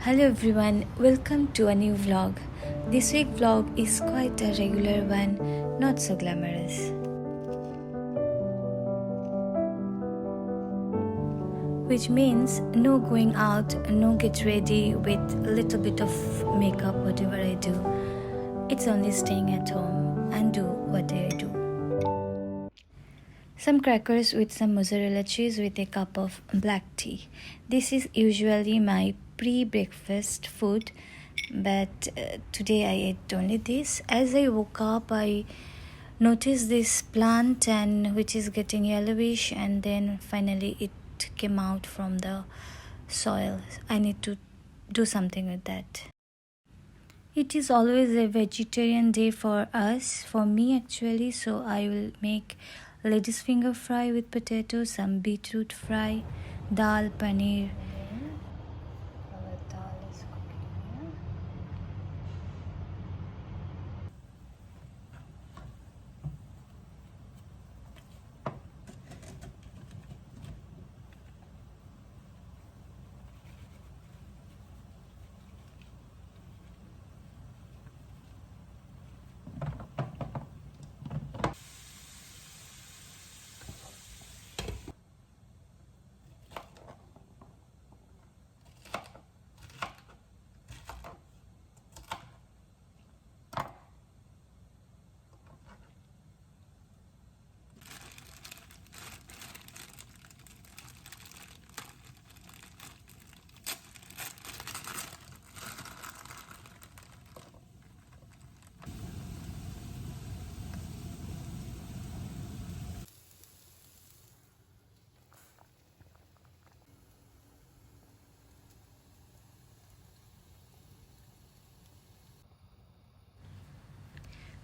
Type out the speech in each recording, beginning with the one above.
Hello everyone, welcome to a new vlog. This week vlog is quite a regular one, not so glamorous. Which means no going out, no get ready with a little bit of makeup, whatever I do. It's only staying at home and do what I do. Some crackers with some mozzarella cheese with a cup of black tea. This is usually my pre-breakfast food, but today I ate only this. As I woke up, I noticed this plant and which is getting yellowish, and then finally it came out from the soil. I need to do something with that. It is always a vegetarian day for us, for me actually, so I will make lady's finger fry with potato, some beetroot fry, dal, paneer. Our dal is cooking here.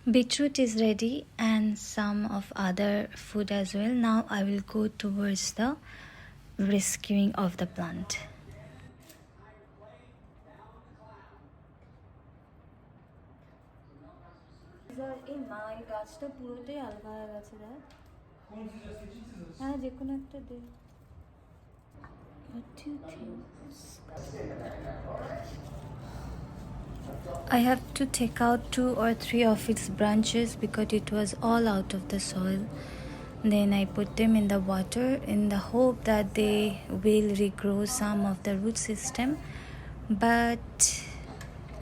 Beetroot is ready and some of other food as well. Now I will go towards the rescuing of the plant. এই মা এই গাছটা পুরোটাই আলগা হয়ে গেছে দেখ হ্যাঁ যে কোনো একটা দে What do you think? I have to take out 2 or 3 of its branches because it was all out of the soil. Then I put them in the water in the hope that they will regrow some of the root system. But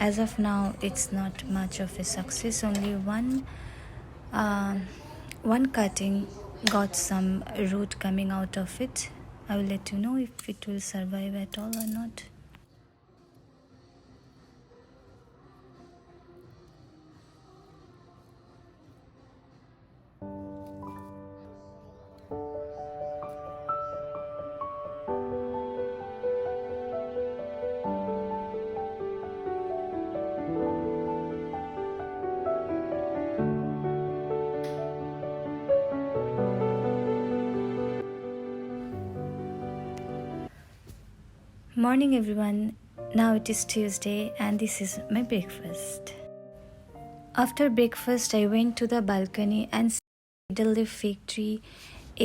as of now, it's not much of a success. Only one cutting got some root coming out of it. I will let you know if it will survive at all or not. Morning everyone, now it is Tuesday and this is my breakfast. After breakfast I went to the balcony and the leaf fig tree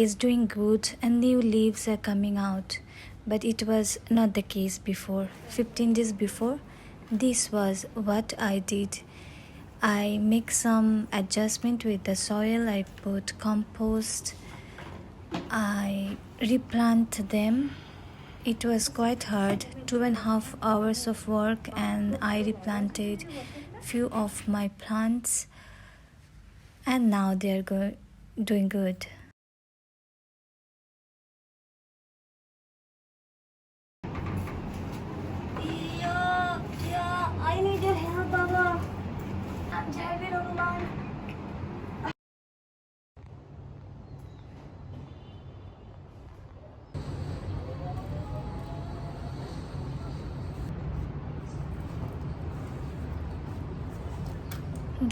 is doing good and new leaves are coming out, but it was not the case before. 15 days before, this was what I did. I make some adjustment with the soil, I put compost, I replant them. It was quite hard, 2.5 hours of work, and I replanted few of my plants and now they are doing good. Yeah, I need your help, Baba. I'm driving along.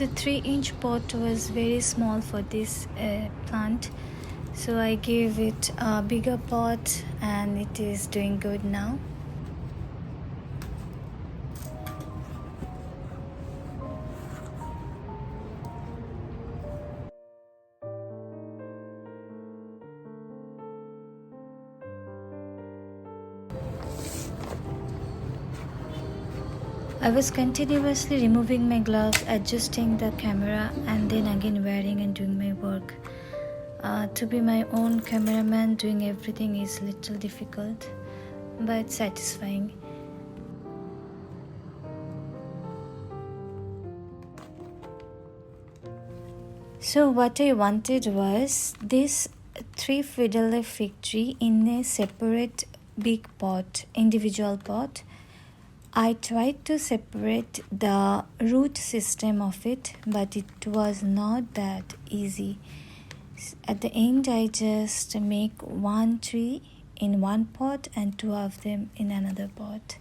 The 3-inch pot was very small for this plant, so I gave it a bigger pot and it is doing good now. I was continuously removing my gloves, adjusting the camera, and then again wearing and doing my work. To be my own cameraman, doing everything is little difficult, but satisfying. So what I wanted was this 3 fiddle fig tree in a separate big pot, individual pot. I tried to separate the root system of it, but it was not that easy. At the end, I just make one tree in one pot and two of them in another pot.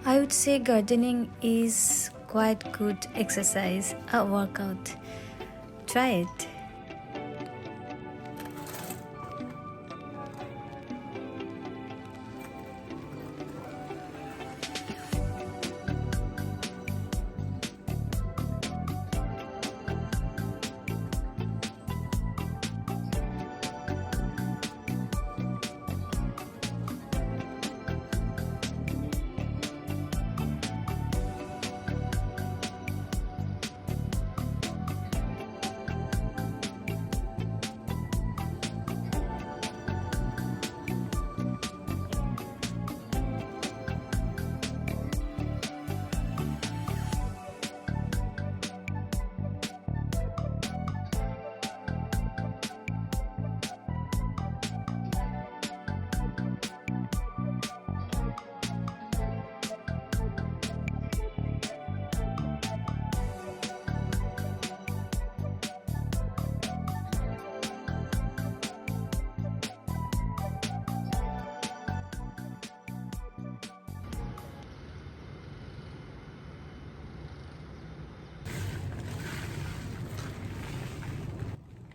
I would say gardening is quite good exercise, a workout. Try it.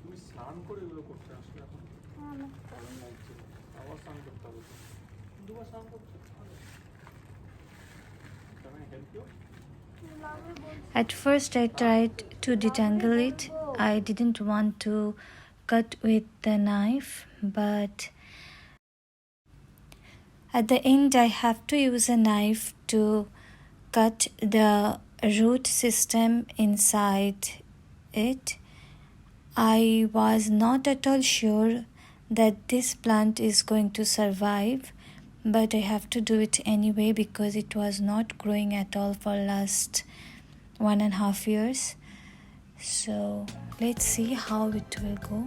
তুমি স্নান করে এগুলো করতে আসলে এখন কেমন লাগছে? আবার স্নান করতে হবে তো। দুবার স্নান করতে হবে। Can I help you? At first, I tried to detangle it. I didn't want to cut with the knife, but at the end, I have to use a knife to cut the root system inside it. I was not at all sure that this plant is going to survive, but I have to do it anyway because it was not growing at all for last 1.5 years. So let's see how it will go.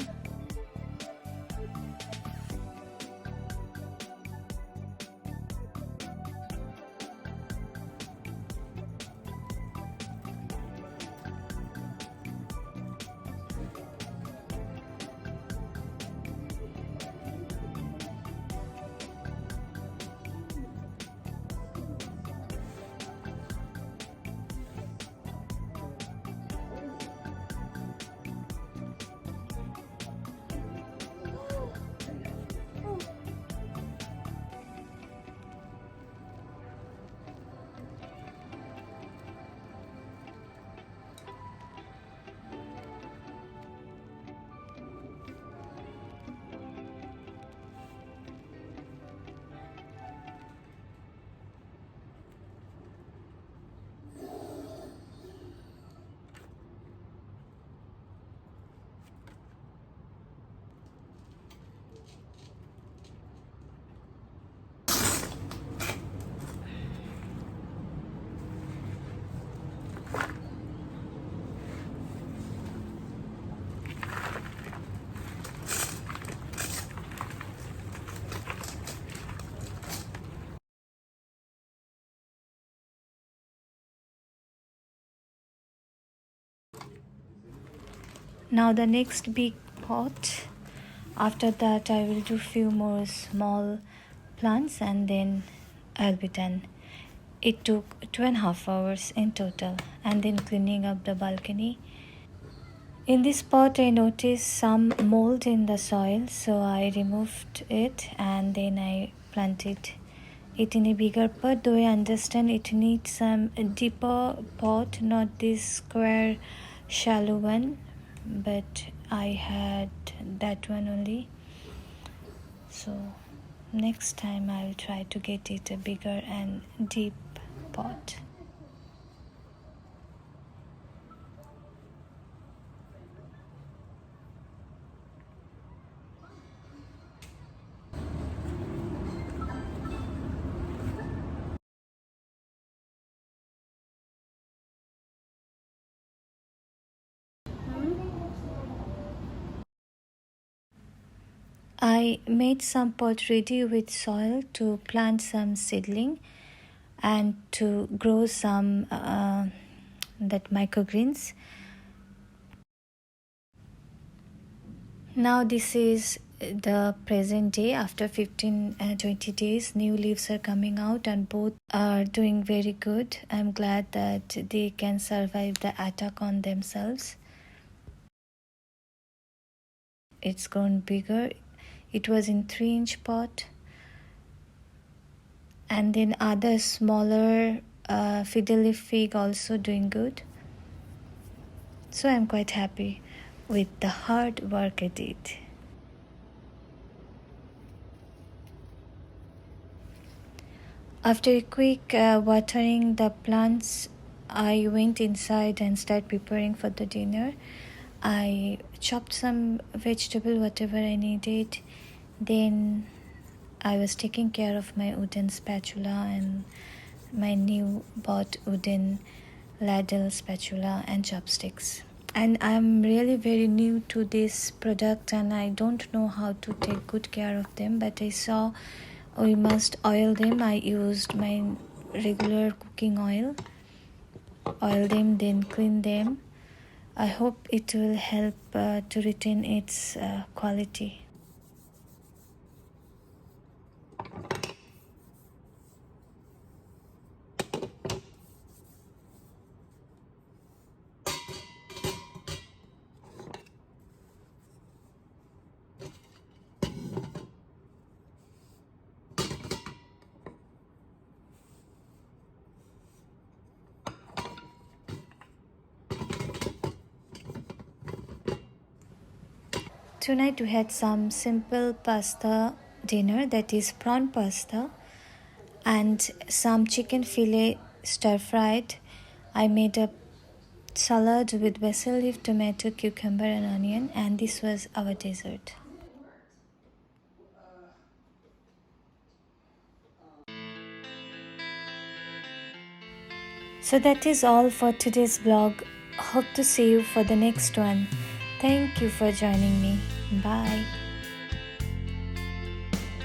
Now the next big pot. After that, I will do few more small plants and then I'll be done. It took 2.5 hours in total, and then cleaning up the balcony. In this pot, I noticed some mold in the soil, so I removed it and then I planted it in a bigger pot. Though I understand it needs some deeper pot, not this square, shallow one, but I had that one only. So next time I will try to get it a bigger and deep pot. I made some pot ready with soil to plant some seedling and to grow some that microgreens. Now this is the present day. After 15-20 days, new leaves are coming out and both are doing very good. I'm glad that they can survive the attack on themselves. It's grown bigger. It was in 3-inch pot, and then other smaller fiddle leaf fig also doing good. So I'm quite happy with the hard work I did. After a quick watering the plants, I went inside and started preparing for the dinner. I chopped some vegetable, whatever I needed. Then I was taking care of my wooden spatula and my new bought wooden ladle, spatula and chopsticks. And I'm really very new to this product and I don't know how to take good care of them, but I saw we must oil them. I used my regular cooking oil them, then clean them. I hope it will help to retain its quality. Tonight we had some simple pasta dinner, that is prawn pasta, and some chicken fillet stir fried. I made a salad with basil leaf, tomato, cucumber and onion, and this was our dessert. So that is all for today's vlog. Hope to see you for the next one. Thank you for joining me. Bye.